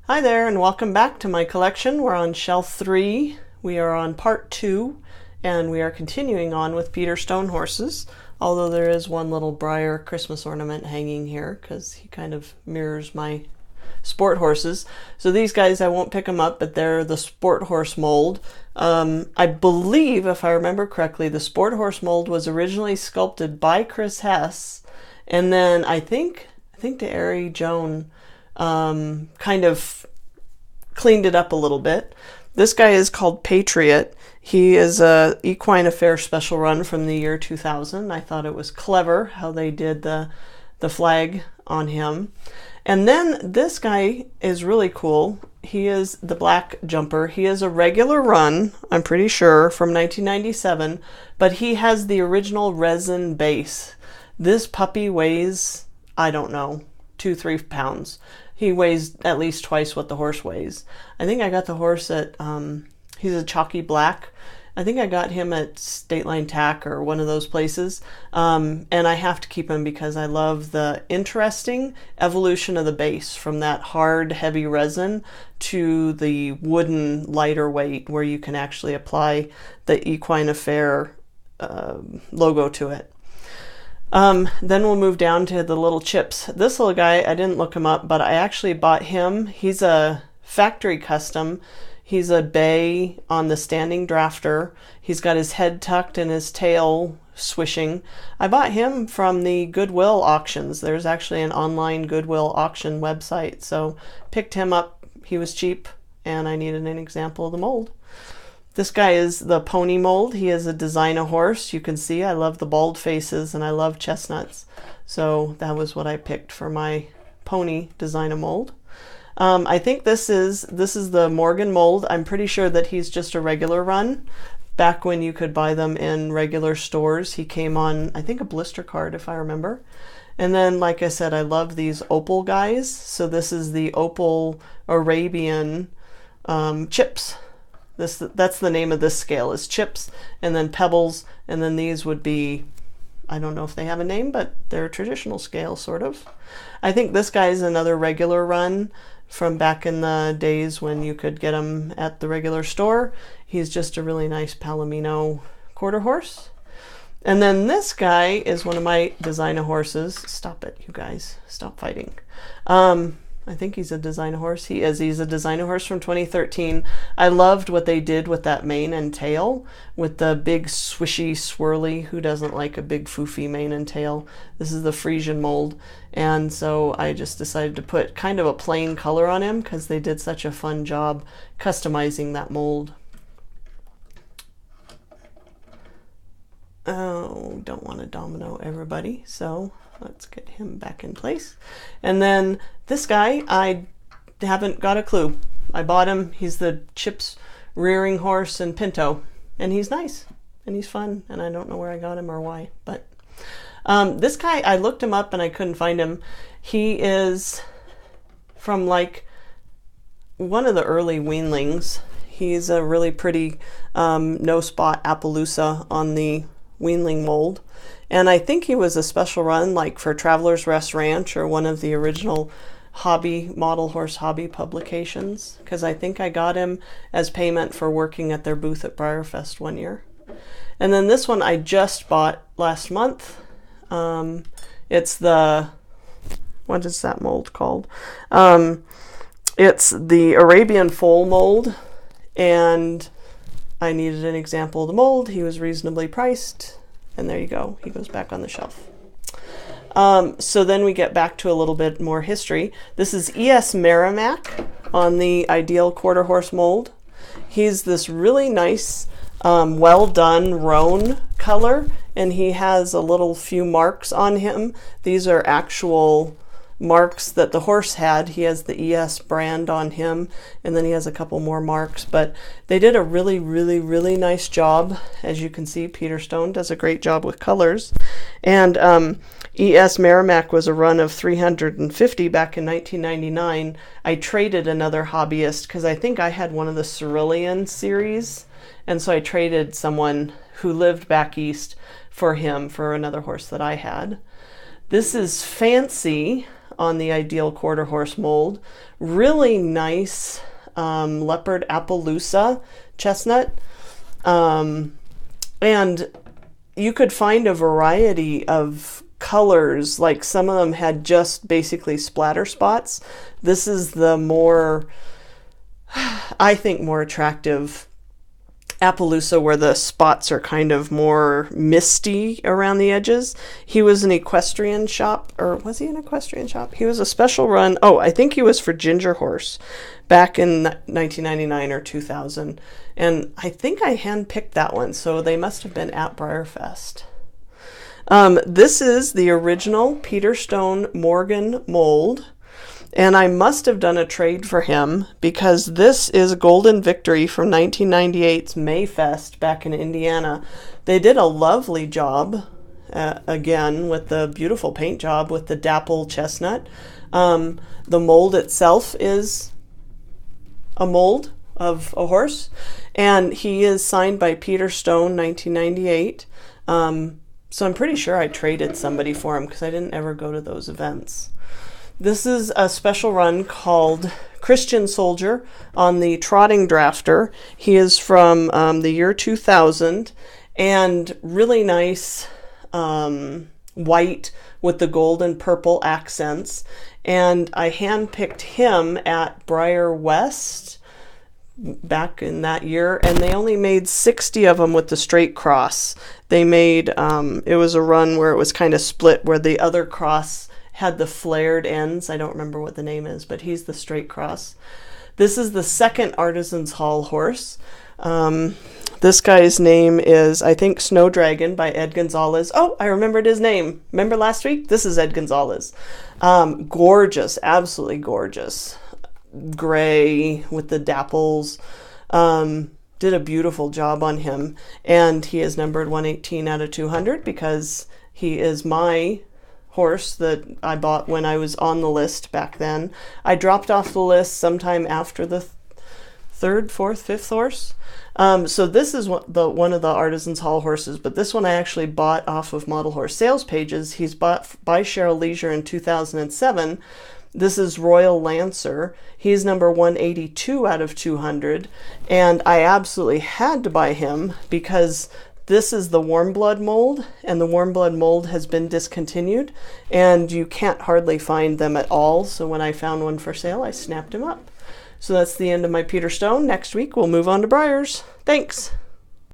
Hi there and welcome back to my collection. We're on shelf 3. We are on part 2 and we are continuing on with Peter Stone horses, although there is one little Breyer Christmas ornament hanging here because he kind of mirrors my sport horses. So these guys, I won't pick them up, but they're the sport horse mold. I believe, if I remember correctly, the sport horse mold was originally sculpted by Chris Hess, and then I think the Airy Joan kind of cleaned it up a little bit. This guy is called Patriot. He is a Equine Affair special run from the year 2000. I thought it was clever how they did the flag on him. And then this guy is really cool. He is the Black Jumper. He is a regular run, I'm pretty sure, from 1997, but he has the original resin base. This puppy weighs, I don't know, 2-3 pounds. He weighs at least twice what the horse weighs. I think I got the horse at, he's a chalky black. I think I got him at State Line Tack or one of those places. And I have to keep him because I love the interesting evolution of the base from that hard, heavy resin to the wooden, lighter weight where you can actually apply the Equine Affair logo to it. Then we'll move down to the little chips. This little guy, I didn't look him up, but I actually bought him. He's a factory custom. He's a bay on the standing drafter. He's got his head tucked and his tail swishing. I bought him from the Goodwill auctions. There's actually an online Goodwill auction website. So picked him up. He was cheap and I needed an example of the mold. This guy is the pony mold. He is a designer horse. You can see I love the bald faces and I love chestnuts. So that was what I picked for my pony designer mold. I think this is the Morgan mold. I'm pretty sure that he's just a regular run. Back when you could buy them in regular stores, he came on, I think, a blister card if I remember. And then, like I said, I love these opal guys. So this is the opal Arabian chips. That's the name of this scale, is chips, and then pebbles, and then these would be, I don't know if they have a name, but they're a traditional scale, sort of. I think this guy is another regular run from back in the days when you could get them at the regular store. He's just a really nice Palomino quarter horse. And then this guy is one of my designer horses. Stop it, you guys. Stop fighting. I think he's a designer horse. He is. He's a designer horse from 2013. I loved what they did with that mane and tail, with the big swishy swirly. Who doesn't like a big foofy mane and tail? This is the Frisian mold. And so I just decided to put kind of a plain color on him because they did such a fun job customizing that mold. Oh, don't want to domino everybody, so let's get him back in place. And then this guy, I haven't got a clue. I bought him. He's the Chips rearing horse and pinto, and he's nice and he's fun, and I don't know where I got him or why, but this guy, I looked him up and I couldn't find him. He is from like one of the early weanlings. He's a really pretty no spot Appaloosa on the weanling mold, and I think he was a special run like for Travelers Rest Ranch or one of the original hobby model horse hobby publications, because I think I got him as payment for working at their booth at Breyerfest one year. And then this one I just bought last month. It's the, what is that mold called? It's the Arabian foal mold, and I needed an example of the mold. He was reasonably priced, and there you go. He goes back on the shelf. So then we get back to a little bit more history. This is E.S. Merrimack on the Ideal quarter horse mold. He's this really nice, well done roan color, and he has a little few marks on him. These are actual marks that the horse had. He has the ES brand on him, and then he has a couple more marks, but they did a really, really, really nice job. As you can see, Peter Stone does a great job with colors. And ES Merrimack was a run of 350 back in 1999. I traded another hobbyist because I think I had one of the Cerulean series, and so I traded someone who lived back east for him for another horse that I had. This is Fancy on the Ideal Quarter Horse mold. Really nice leopard Appaloosa chestnut. And you could find a variety of colors, like some of them had just basically splatter spots. This is the more, I think, more attractive Appaloosa, where the spots are kind of more misty around the edges. He was an equestrian shop, or was he an equestrian shop? He was a special run. Oh, I think he was for Ginger Horse back in 1999 or 2000. And I think I handpicked that one, so they must have been at Breyer Fest. This is the original Peter Stone Morgan mold, and I must have done a trade for him because this is Golden Victory from 1998's Mayfest back in Indiana. They did a lovely job, again, with the beautiful paint job with the dapple chestnut. The mold itself is a mold of a horse, and he is signed by Peter Stone, 1998. So I'm pretty sure I traded somebody for him because I didn't ever go to those events. This is a special run called Christian Soldier on the Trotting Drafter. He is from the year 2000, and really nice white with the gold and purple accents. And I handpicked him at Breyer West back in that year, and they only made 60 of them with the straight cross. They made, it was a run where it was kind of split, where the other cross had the flared ends. I don't remember what the name is, but he's the straight cross. This is the second Artisans Hall horse. This guy's name is, I think, Snow Dragon by Ed Gonzalez. Oh, I remembered his name. Remember last week? This is Ed Gonzalez. Gorgeous, absolutely gorgeous. Gray with the dapples. Did a beautiful job on him, and he is numbered 118 out of 200 because he is my horse that I bought when I was on the list back then. I dropped off the list sometime after the third, fourth, fifth horse. So this is one of the Artisans Hall horses, but this one I actually bought off of Model Horse sales pages. He's bought by Cheryl Leisure in 2007. This is Royal Lancer. He's number 182 out of 200, and I absolutely had to buy him because this is the Warmblood mold, and the Warmblood mold has been discontinued, and you can't hardly find them at all. So when I found one for sale, I snapped him up. So that's the end of my Peter Stone. Next week, we'll move on to Breyers. Thanks.